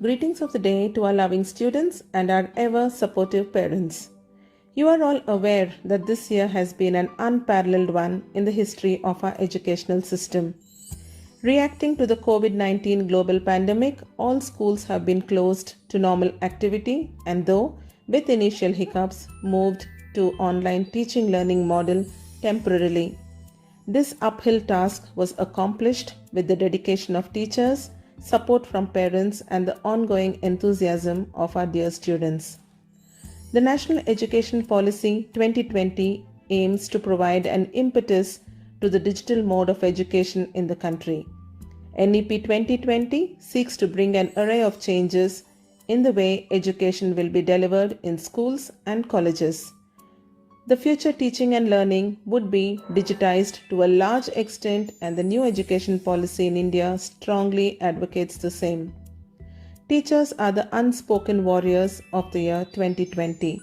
Greetings of the day to our loving students and our ever supportive parents. You are all aware that this year has been an unparalleled one in the history of our educational system. Reacting to the COVID-19 global pandemic, all schools have been closed to normal activity and though with initial hiccups moved to online teaching learning model temporarily. This uphill task was accomplished with the dedication of teachers, support from parents and the ongoing enthusiasm of our dear students. The National Education Policy 2020 aims to provide an impetus to the digital mode of education in the country. NEP 2020 seeks to bring an array of changes in the way education will be delivered in schools and colleges. The future teaching and learning would be digitized to a large extent and the new education policy in India strongly advocates the same. Teachers are the unspoken warriors of the year 2020.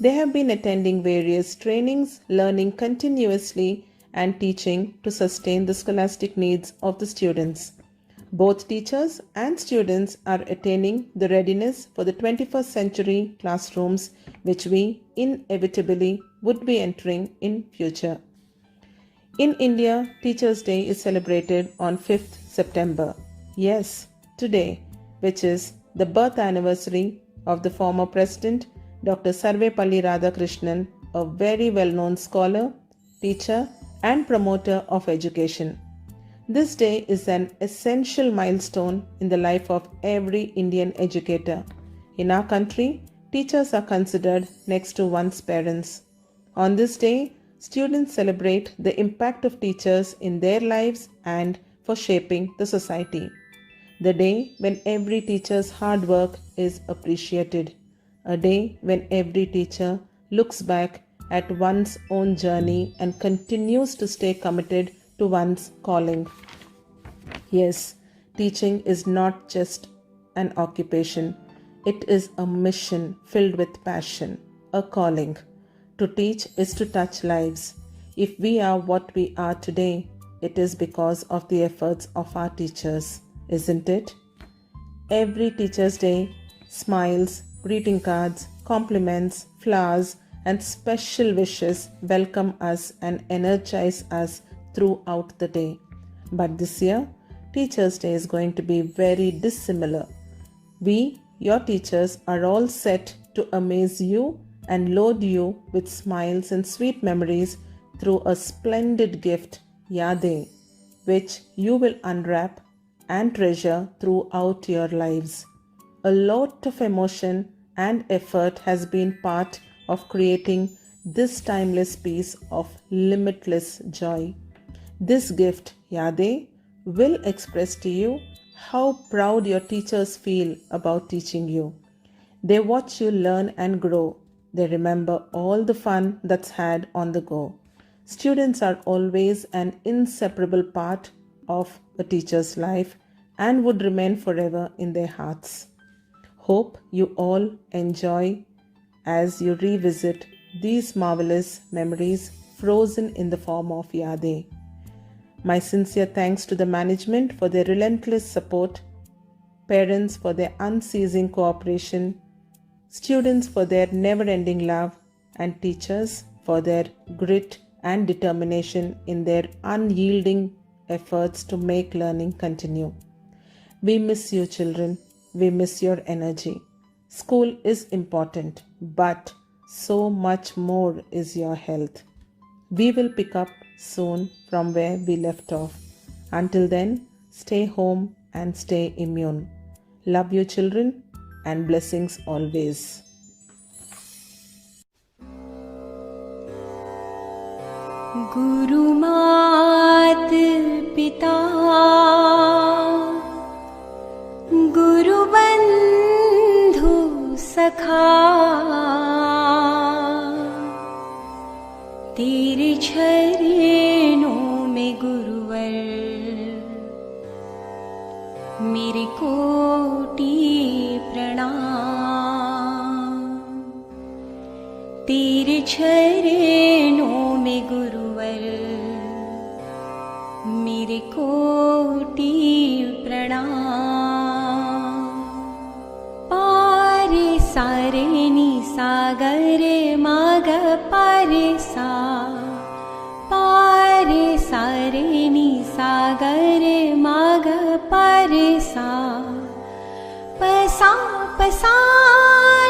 They have been attending various trainings, learning continuously and teaching to sustain the scholastic needs of the students. Both teachers and students are attaining the readiness for the 21st century classrooms which we inevitably would be entering in future. In India, Teachers' Day is celebrated on 5th September. Yes, today, which is the birth anniversary of the former President Dr. Sarvepalli Radhakrishnan, a very well-known scholar, teacher and promoter of education. This day is an essential milestone in the life of every Indian educator. In our country, teachers are considered next to one's parents. On this day, students celebrate the impact of teachers in their lives and for shaping the society. The day when every teacher's hard work is appreciated. A day when every teacher looks back at one's own journey and continues to stay committed to one's calling. Yes, teaching is not just an occupation. It is a mission filled with passion, a calling. To teach is to touch lives. If we are what we are today, it is because of the efforts of our teachers, isn't it? Every Teacher's Day, smiles, greeting cards, compliments, flowers, and special wishes welcome us and energize us throughout the day. But this year, Teacher's Day is going to be very dissimilar. We, your teachers, are all set to amaze you and load you with smiles and sweet memories through a splendid gift, Yadein, which you will unwrap and treasure throughout your lives. A lot of emotion and effort has been part of creating this timeless piece of limitless joy. This gift, Yadein, will express to you how proud your teachers feel about teaching you. They watch you learn and grow. They remember all the fun that's had on the go. Students are always an inseparable part of a teacher's life and would remain forever in their hearts. Hope you all enjoy as you revisit these marvelous memories frozen in the form of Yadein. My sincere thanks to the management for their relentless support, parents for their unceasing cooperation, students for their never-ending love, and teachers for their grit and determination in their unyielding efforts to make learning continue. We miss you, children. We miss your energy. School is important, but so much more is your health. We will pick up soon from where we left off. Until then, stay home and stay immune. Love you, children, and blessings always. गुरु मात पिता गुरु बंधु सखा तेरे चरणों में गुरुवर मेरे कोटि प्रणाम तेरे चरणों में गुरुवर मेरे कोटि प्रणाम। सारे नि सा ग रे मा ग पा रे सा रे नि सा ग रे मा ग पा रे सा प सा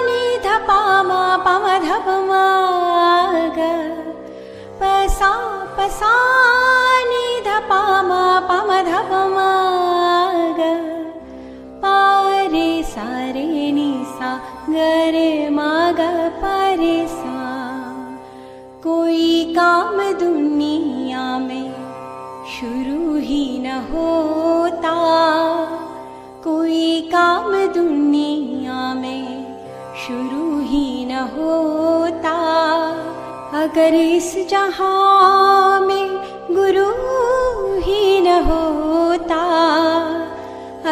नि ध पा मा ध प मा ग प सा नि ध पा मा ध प मा ग पा रे सा रे नि सा ग रे मा ग पा रे सा कोई काम दुनिया में शुरू ही न होता, कोई काम दुनिया में शुरू ही न होता, अगर इस जहां में गुरु ही न होता,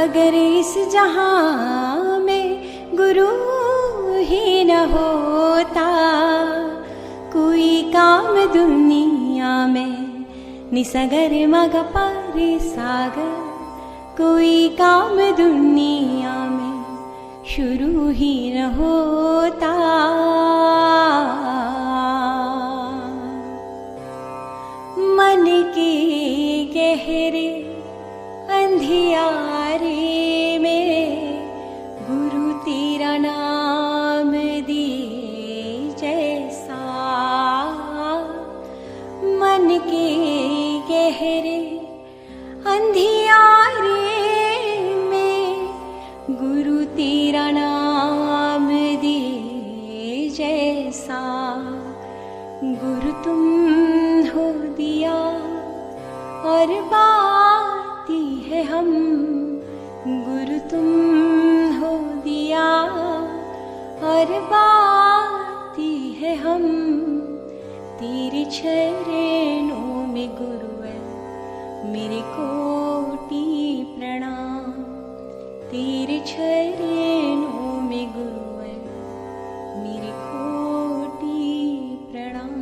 अगर इस जहां में गुरु ही न होता, कोई काम दुनिया में निसगर मग पारे सागर, कोई काम दुनिया में शुरू ही न होता। मन के गहरे अंधियारे में गुरु तेरा नाम दिए जैसा, मन के गहरे अंधियारे में गुरु तेरा नाम दिए जैसा, गुरु तुम हो दिया और बाती है हम, गुरु तुम हो दिया और बाती है हम, तेरे चरणों में गुरुवर मेरे कोटि प्रणाम, तेरे चरणों में गुरुवर मेरे कोटि प्रणाम।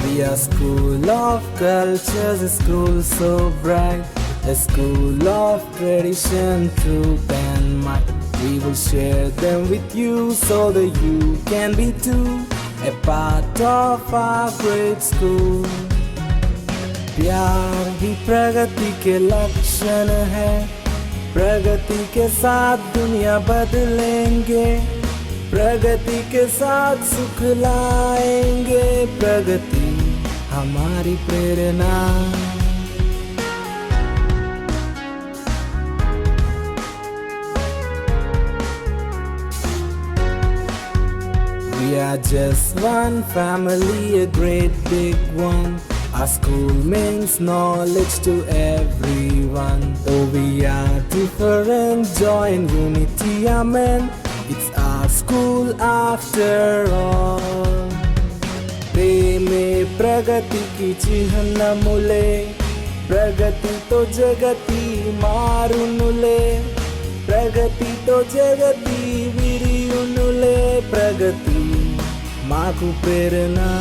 We are school of cultures, a school so bright, a school of tradition, truth and might. We will share them with you so that you can be too a part of our great school. प्यार ही प्रगति के लक्षण है, प्रगति के साथ दुनिया बदलेंगे, प्रगति के साथ सुख लाएंगे, प्रगति हमारी प्रेरणा। We are just one family, a great big one. Our school means knowledge to everyone. Though we are different, joy and unity, amen. It's our school after all. प्रेमे प्रगति की चिन्ह मूले, प्रगति तो जगति मारुनुले, प्रगति तो जगति विरियुनुले, प्रगति माकु प्रेरणा।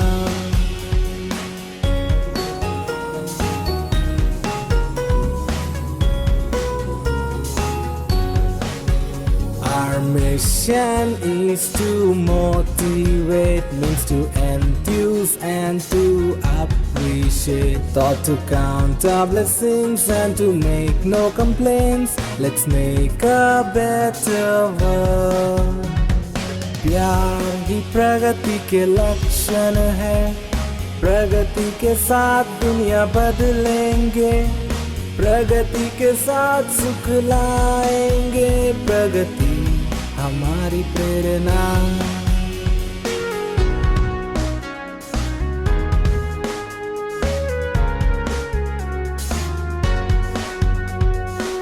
Our mission is to motivate, means to enthuse and to uplift. appreciate. Thought to count our blessings and to make no complaints. Let's make a better world. प्यार ही प्रगति के लक्षण है, प्रगति के साथ दुनिया बदलेंगे, प्रगति के साथ सुख लाएंगे, प्रगति हमारी प्रेरणा।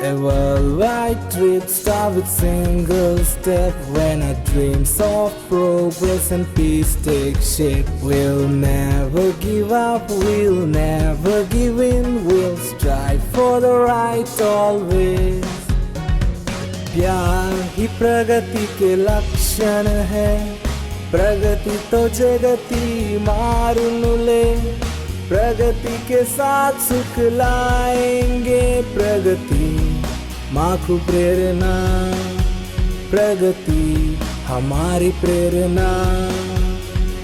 A worldwide trip start with single step. When our dreams of progress and peace take shape, we'll never give up, we'll never give in, we'll strive for the right always. प्यार ही प्रगति के लक्षण है, प्रगति तो जगति मारुनुले, प्रगति के साथ सुख लाएंगे, प्रगति माखु प्रेरणा, प्रगति हमारी प्रेरणा,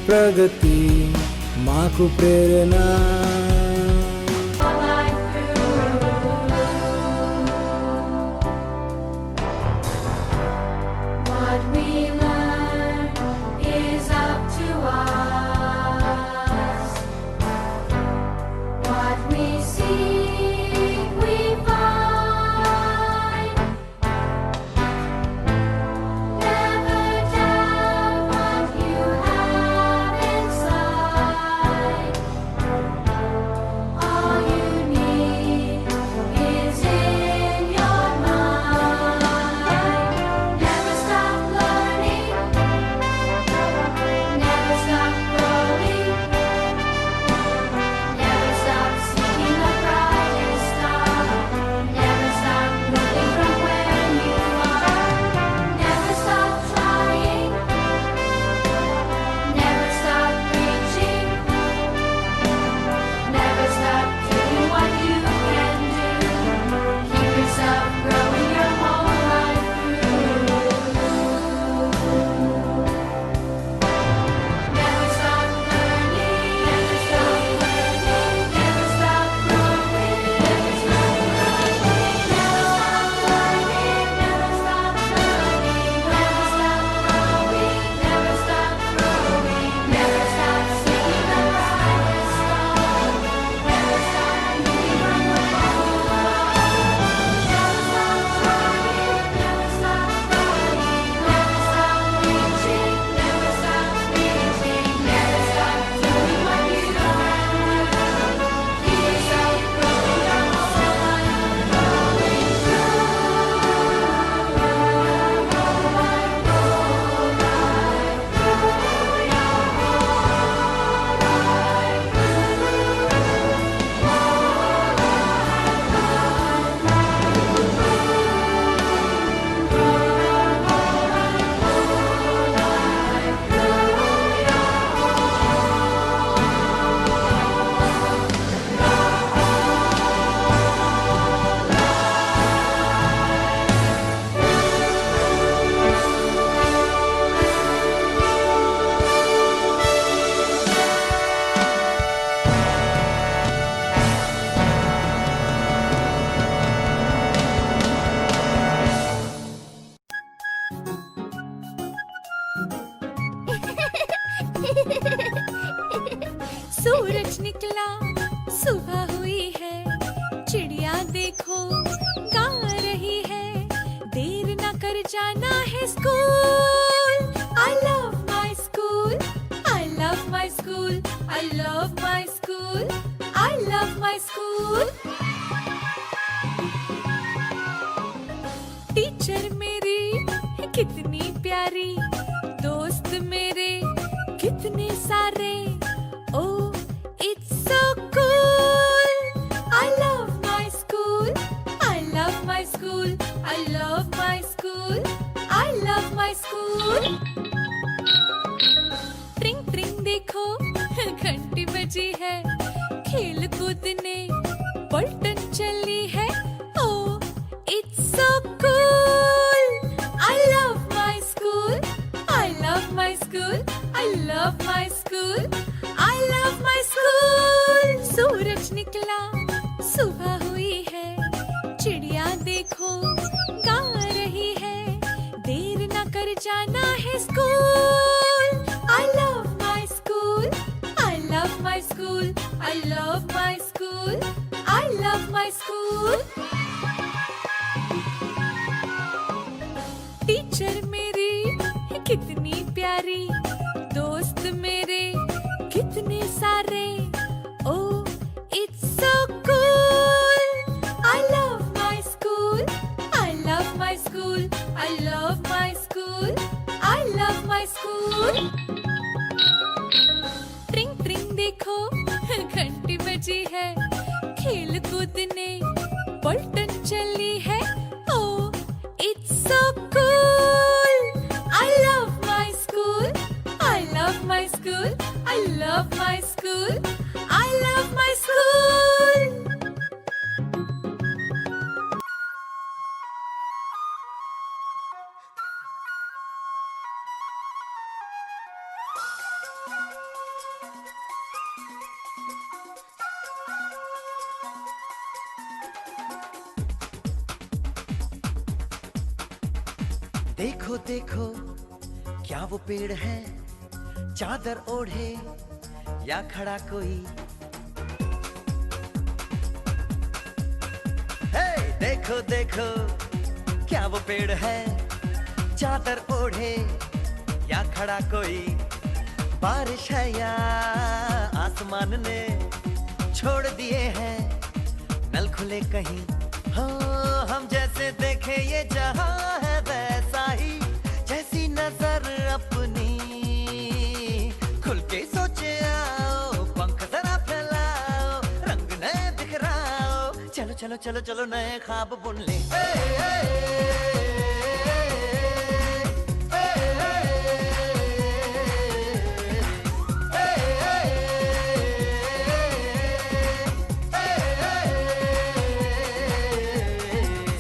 प्रगति माखु प्रेरणा। What we learn is up to us. What we seek, we find. Never doubt what you have inside. All you need is in your mind. Never stop learning. Never stop growing. Never stop seeking the brightest star. Never stop moving from where you are. Never stop trying. Never stop reaching. Never stop doing what you can do. Keep yourself growing your whole life through. Never stop learning. Never stop learning. Never stop growing. Never stop learning. Never stop learning. Never stop learning. Never stop growing. Never stop growing. Never stop seeking the brightest star. Never stop moving from where you are. Never stop trying. Never stop trying. Never stop reaching. Never stop reaching. Never stop doing what you can do. Keep yourself growing your whole life, growing सूरज निकला, सुबह हुई है, चिड़िया देखो गा रही है, देर न कर जाना है school. I love my school, I love my school, I love my school, I love my school. Teacher मेरी कितनी प्यारी, दोस्त मेरे कितने सारे, oh it's so cool. I love my school, I love my school, I love my school, I love my school. ट्रिंग ट्रिंग देखो घंटी बजी है, खेल कूदने पलटन चली है, oh it's so cool. I love my school, I love my school, I love my school, I love my school. school. I love my school. I love my school. I love my school. I love my school. Teacher मेरी कितनी प्यारी, दोस्त मेरे कितने सारे. Oh, it's so cool. I love my school. I love my school. I love my school. I love my school. ट्रिंग ट्रिंग देखो घंटी बजी है, खेल कूद ने पलटन चली है. Oh, it's so cool. I love my school. I love my school. I love my school. I love my school. देखो देखो क्या वो पेड़ है, चादर ओढ़े या खड़ा कोई. हे देखो देखो क्या वो पेड़ है, चादर ओढ़े या खड़ा कोई. बारिश है या आसमान ने छोड़ दिए हैं नल खुले कहीं. हाँ हम जैसे देखे ये जहां है वैसा ही, जैसी नजर अपनी खुल के सोचे आओ. पंख जरा फैलाओ, रंग नए बिखराओ. चलो चलो चलो चलो नए ख्वाब बुन ले.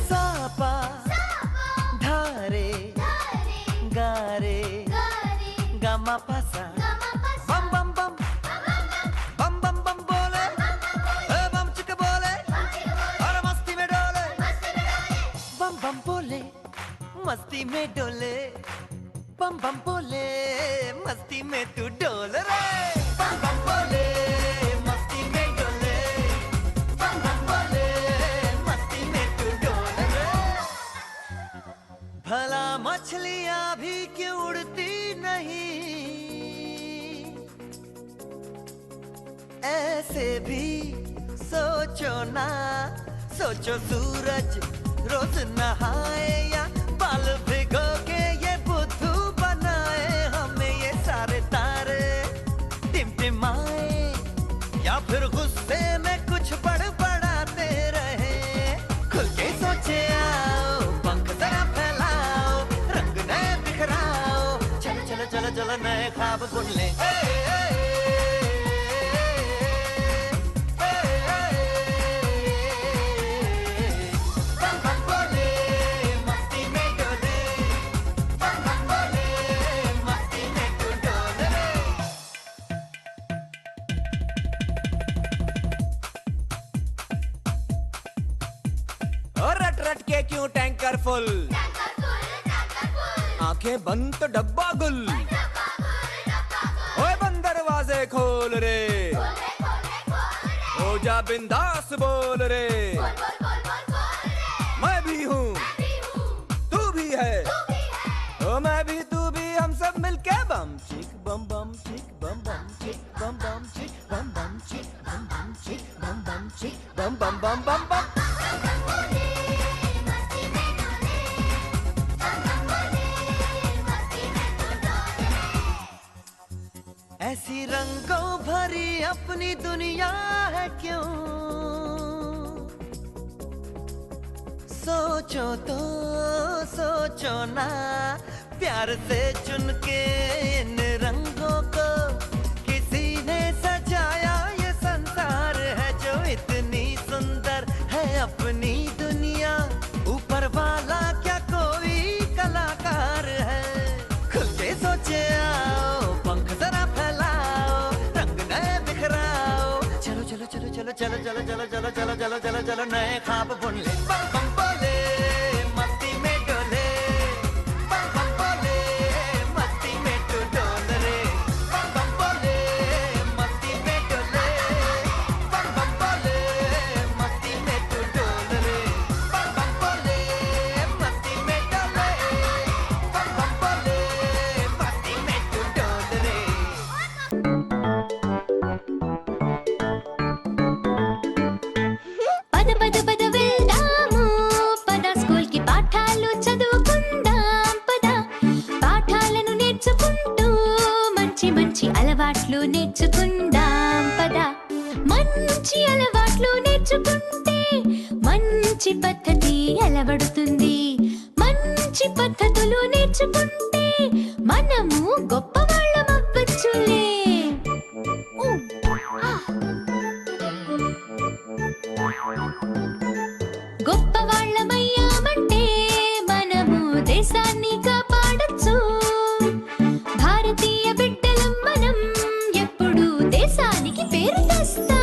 सापा धारे गारे गामा पासा. बम बम बम बम बम बम बोले, बम चिक बोले और मस्ती में डोले. बम बम बोले मस्ती में डोले, बम बम बोले मस्ती में तू डोल रे. बम बम बोले मस्ती में डोले, बम बम बोले मस्ती में तू डोल रे. भला मछलियां भी क्यों उड़ती नहीं, ऐसे भी सोचो ना. सोचो सूरज रोज नहाए या बाल भिगो के ये बुद्धू बनाए. हमें ये सारे तारे टिमटिमाए या फिर गुस्से में कुछ बड़बड़ाते रहे. खुल के सोचे आओ, पंख जरा फैलाओ, रंग नए बिखराओ. चलो चलो चलो चलो नए ख्वाब बुन ले. बम बम बोले मस्ती में डोले, बम बम बोले मस्ती में तू डोल रे. और रट रट के क्यों टैंकर फुल, आंखें बंद तो डब्बा गुल. ओए बंद दरवाजे खोल रे, हो जा बिंदास बोल रे. मैं भी हूँ तू भी है, ओ मैं भी तू भी, हम सब मिलके बम चिक बम बम चिक बम बम चिक बम बम चिक बम बम चिक बम बम चिक बम बम चिक बम बम बम बम बम. ऐसी रंगों भरी अपनी दुनिया है क्यों, सोचो तो सोचो ना. प्यार से चुन के इन रंगों को किसी ने सजाया. ये संसार है जो इतनी सुंदर है अपनी दुनिया. ऊपर वाला क्या कोई कलाकार है. खुल के सोचे आओ, पंख जरा फैलाओ, रंग नए बिखराओ. चलो चलो चलो चलो चलो चलो चलो चलो चलो चलो चलो चलो नए ख्वाब बुन ले. बम बम बोले मस्ती में डोले, बम बम बोले मस्ती మంచి పద్ధతి అలవడుతుంది. మంచి పద్ధతులు నేర్చుకుంటే మనము గొప్పవాళ్ళం అవ్వచ్చులే. గొప్పవాళ్ళమయ్యామంటే మనము దేశాన్ని కాపాడొచ్చు. భారతీయ బిడ్డలం మనం ఎప్పుడు దేశానికి పేరు తెస్తాం.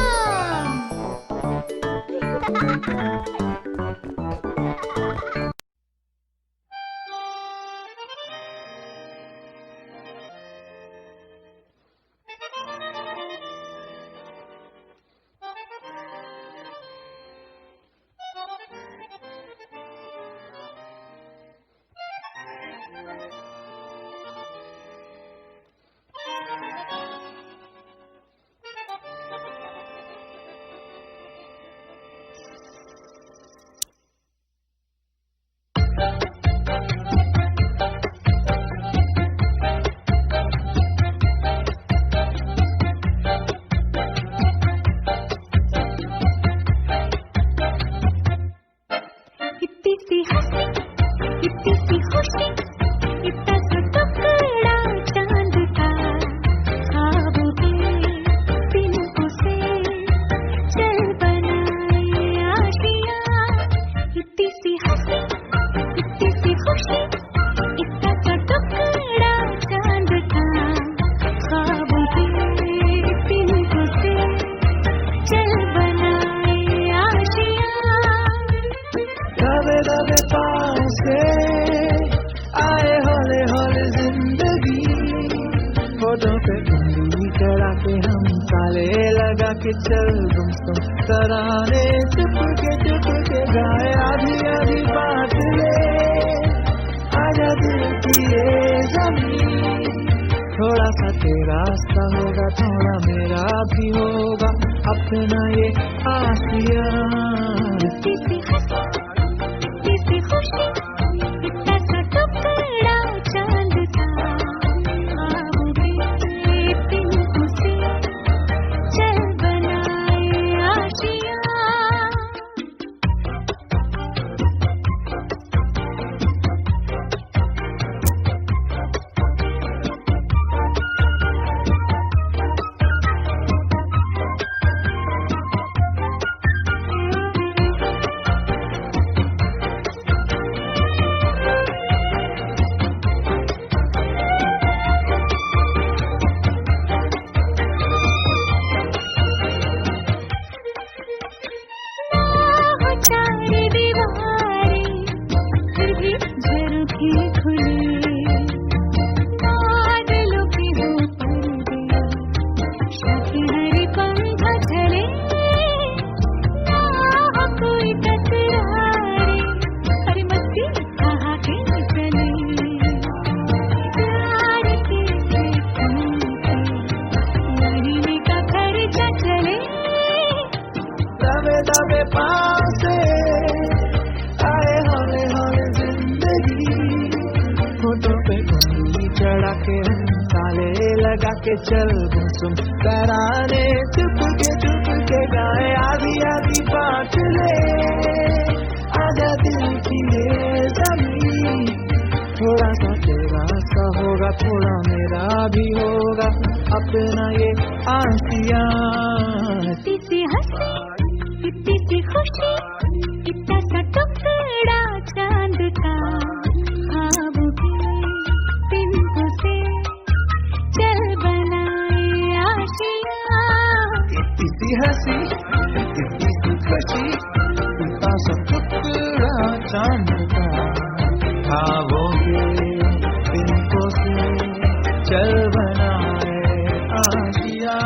दबे पाँव से आए हौले हौले जिंदगी, होठों पे उंगली चढ़ा के हम ताले लगा के चल गुमसुम तराने चुप के गाए आधी आधी बात ले आजा दिल की ये जमीन। थोड़ा सा तेरा सा होगा थोड़ा मेरा भी होगा अपना ये आशिया। खुशी इतना सा टुकड़ा चांद था, से चल बनाए आशिया। दबे पाँव से आए हौले हौले जिंदगी, होठों पे उंगली चढ़ा के हम ताले लगा के चल गुमसुम तराने चुप के गाए आधी आधी बात ले आजा दिल की ये जमीन। थोड़ा सा तेरा सा होगा थोड़ा मेरा भी होगा अपना ये आशिया। इतनी सी हंसी इतनी सी खुशी इतना सा टुकड़ा चांद था, ख्वाबों के बिंदु से चल बनाए आशिया। इतनी सी हंसी इतनी सी खुशी इतना सा टुकड़ा चांद था, ख्वाबों के बिंदु से चल बनाए Asia.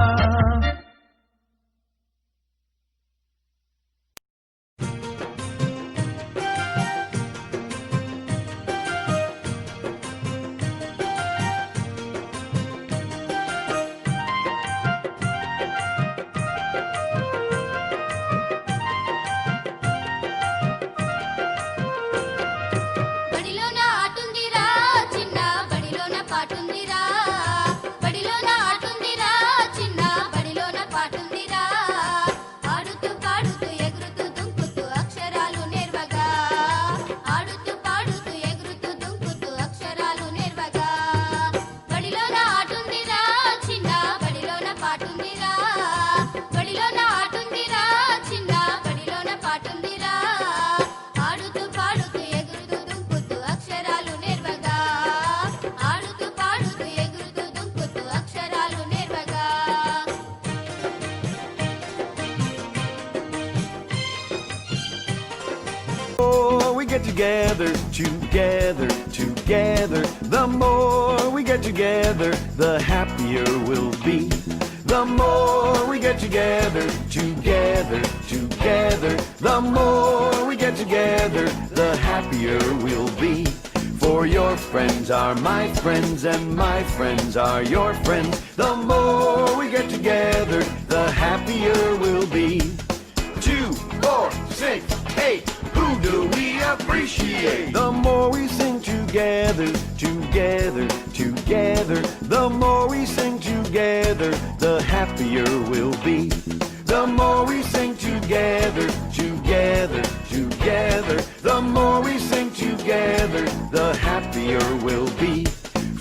get together, together, together. The more we get together, the happier we'll be. The more we get together, together, together. The more we get together, the happier we'll be. For your friends are my friends and my friends are your friends. The more we get together, the happier we'll be. 2, 4, 6, 8. Who do we appreciate? The more we sing together, together, together. The more we sing together, the happier we'll be. The more we sing together, together, together. The more we sing together, the happier we'll be.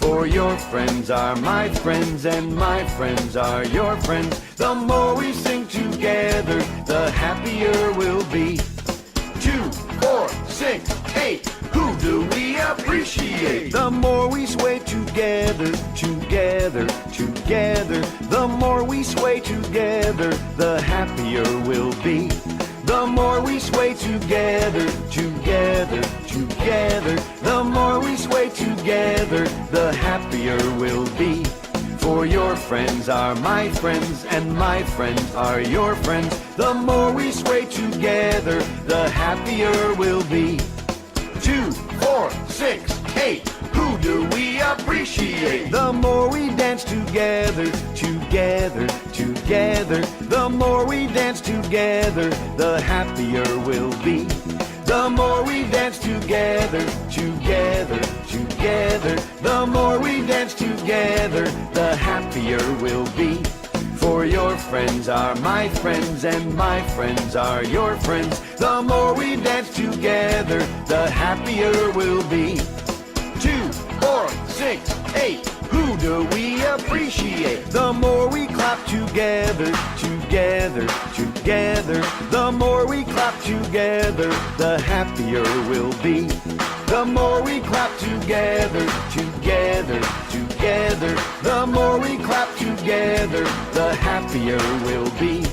For your friends are my friends and my friends are your friends. The more we sing together, the happier we'll be. 2, 4, 6, 8. Who do we appreciate? The more we sway together, together, together. The more we sway together, the happier we'll be. The more we sway together, together, together. The more we sway together, the happier we'll be. For your friends are my friends and my friends are your friends. The more we sway together, the happier we'll be. 2, 4, 6, 8. Who do we appreciate? The more we dance together, together, together. The more we dance together, the happier we'll be. The more we dance together, together, together. The more we dance together, the happier we'll be. For your friends are my friends and my friends are your friends. The more we dance together, the happier we'll be. 2, 4, 6, 8. Who do we appreciate? The more we clap together, together, together. The more we clap together, the happier we'll be. The more we clap together, together, together. The more we clap together, the happier we'll be.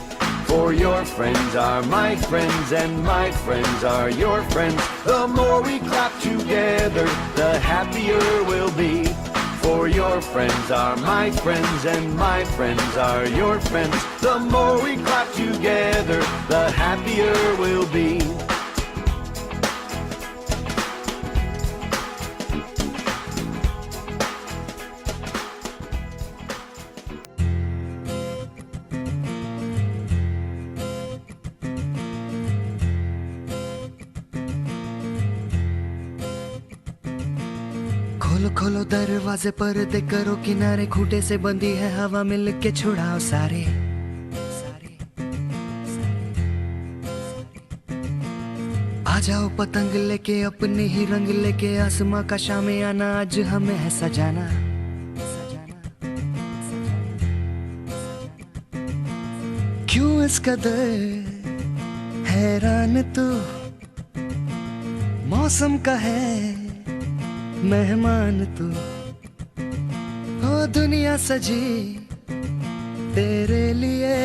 For your friends are my friends and my friends are your friends. The more we clap together, the happier we'll be. For your friends are my friends and my friends are your friends. The more we clap together, the happier we'll be. खोलो खोलो दरवाजे पर्दे करो किनारे, खूंटे से बंदी है हवा मिल के छुड़ाओ सारे। आ जाओ पतंग लेके अपने ही रंग लेके, आसमां का शामे आना आज हमें है सजाना। क्यों इस कदर हैरान तू, मौसम का है मेहमान तू। ओ दुनिया सजी तेरे लिए,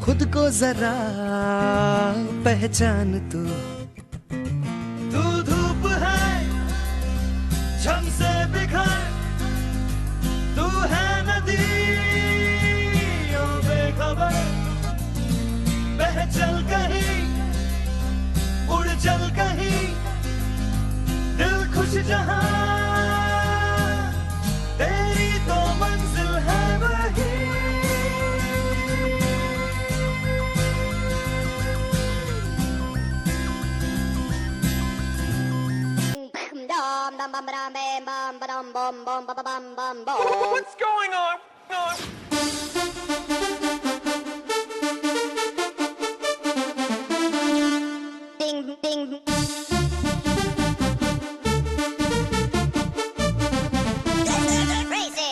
खुद को जरा पहचान तू। तू धूप है झम से बिखर, तू है नदी ओ बेखबर। बह चल कहीं उड़ चल कहीं, दिल खुश जहां तेरी तो मंजिल है वही। What's going on? Ding, ding. Crazy.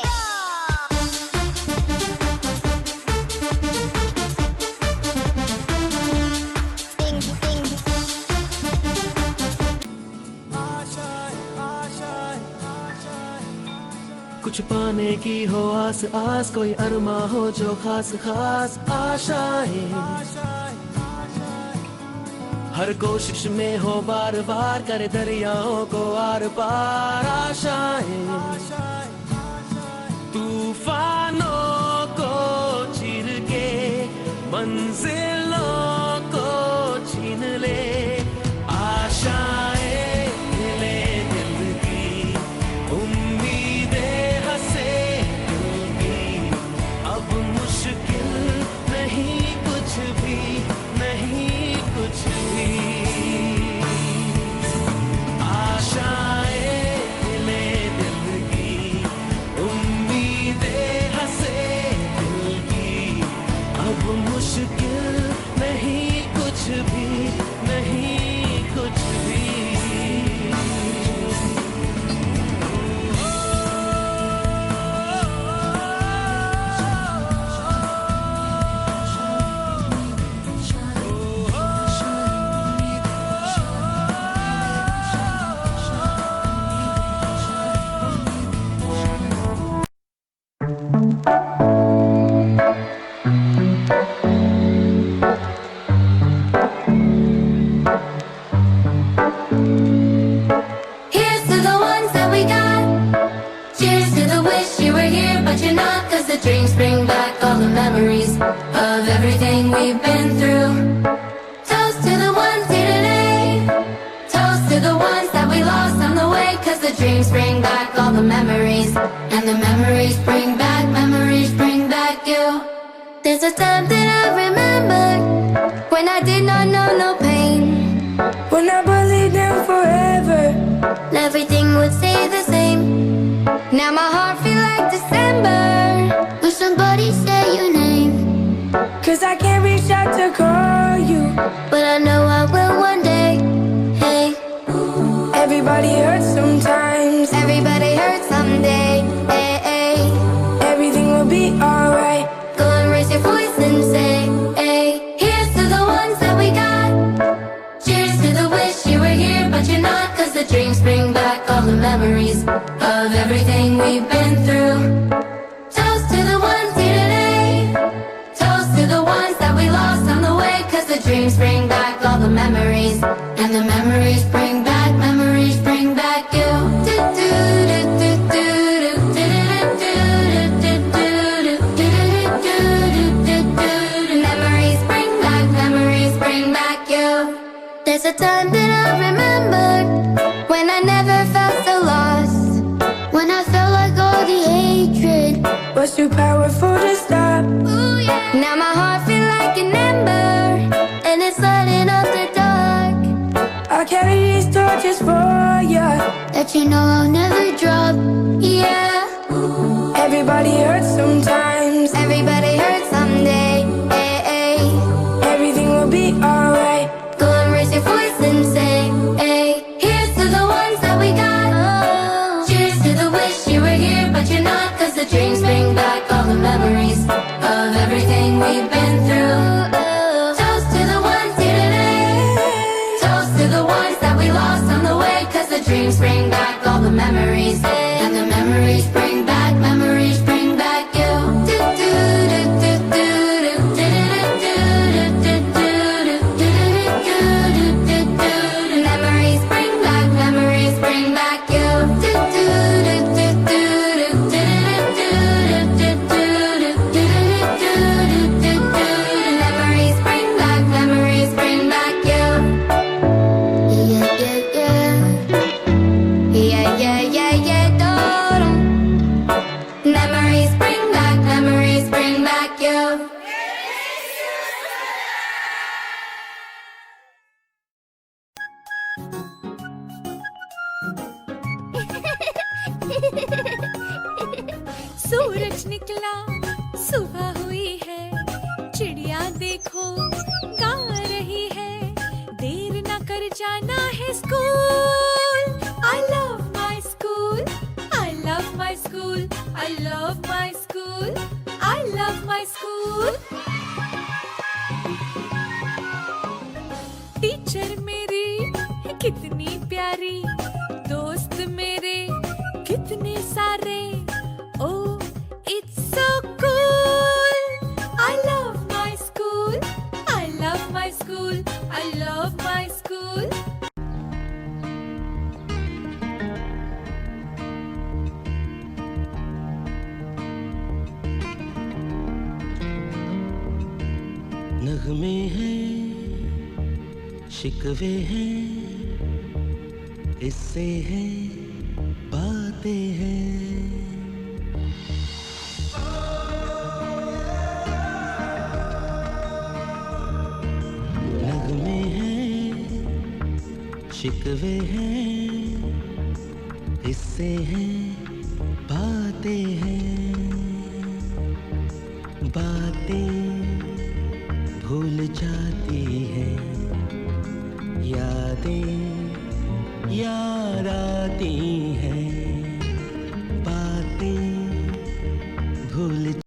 Ding, ding. कुछ पाने की हो आस आस, कोई अरमा हो जो खास खास आशाएं। हर कोशिश में हो बार बार करे दरियाओं को आर पार आशाएं तूफानों को चीर के मंजिलों को छीन ले आशाएं ले दिल की उम्मीदें हंसे दिल की अब मुश्किल नहीं कुछ भी नहीं कुछ भी आशाएं ले दिल की उम्मीदें हंसे दिल की अब मुश्किल नहीं कुछ भी नहीं कुछ भी Here's to the ones that we got. Cheers to the wish you were here, but you're not. 'Cause the dreams bring back all the memories of everything we've been through. Toast to the ones here today. Toast to the ones that we lost on the way. 'Cause the dreams bring back all the memories. And the memories bring back you. There's a time that I remember when I did not know no pain. When I believed in forever, everything would stay the same. Now my heart feel like December. Will somebody say your name? 'Cause I can't reach out to call you, but I know I will one day. Hey, everybody hurts sometimes. Everybody hurts someday. Hey, hey. Everything will be alright. Go and raise your voice and say, hey. Here's to the ones that we got. Cheers to the wish you were here, but you're not. 'Cause the dreams bring back all the memories of everything we've been through. Toast to the ones here today. Toast to the ones that we lost on the way. 'Cause the dreams bring back all the memories. And the memories bring back you. Memories bring back you. There's a time that I remembered when I never felt so lost. When I felt like all the hatred was too powerful to stop. Ooh, yeah. Now my heart feel like an ember, and it's lighting up the dark. I'll carry these torches for ya, that you know I'll never drop. Yeah. Everybody hurts sometimes. Everybody hurts someday. Hey, hey. Everything will be alright. Go and raise your voice and say, hey. Here's to the ones that we got. Cheers to the wish you were here, but you're not. 'Cause the dreams bring back all the memories of everything we've been through. Toast to the ones here today. Toast to the ones that we lost on the way. 'Cause the dreams bring back all the memories. And the memories bring back you. Memories bring back you. Memories bring back you. Yeah, yeah, yeah. Yeah, yeah, yeah, yeah, do-dum. Memories bring back you. सूरज निकला, सुबह हुई है, चिड़िया देखो गा रही है, देर ना कर जाना है school. I love my school, I love my school, I love my school, I love my school. Teacher मेरी कितनी प्यारी, दोस्त मेरे कितने सारे. Oh, it's so cool. I love my school. I love my school. I love my शिकवे हैं, इससे हैं, बातें हैं। नगमे हैं, शिकवे हैं, इससे हैं, बातें हैं। बातें भूल जाती हैं, यादें याद आती हैं। बातें भूल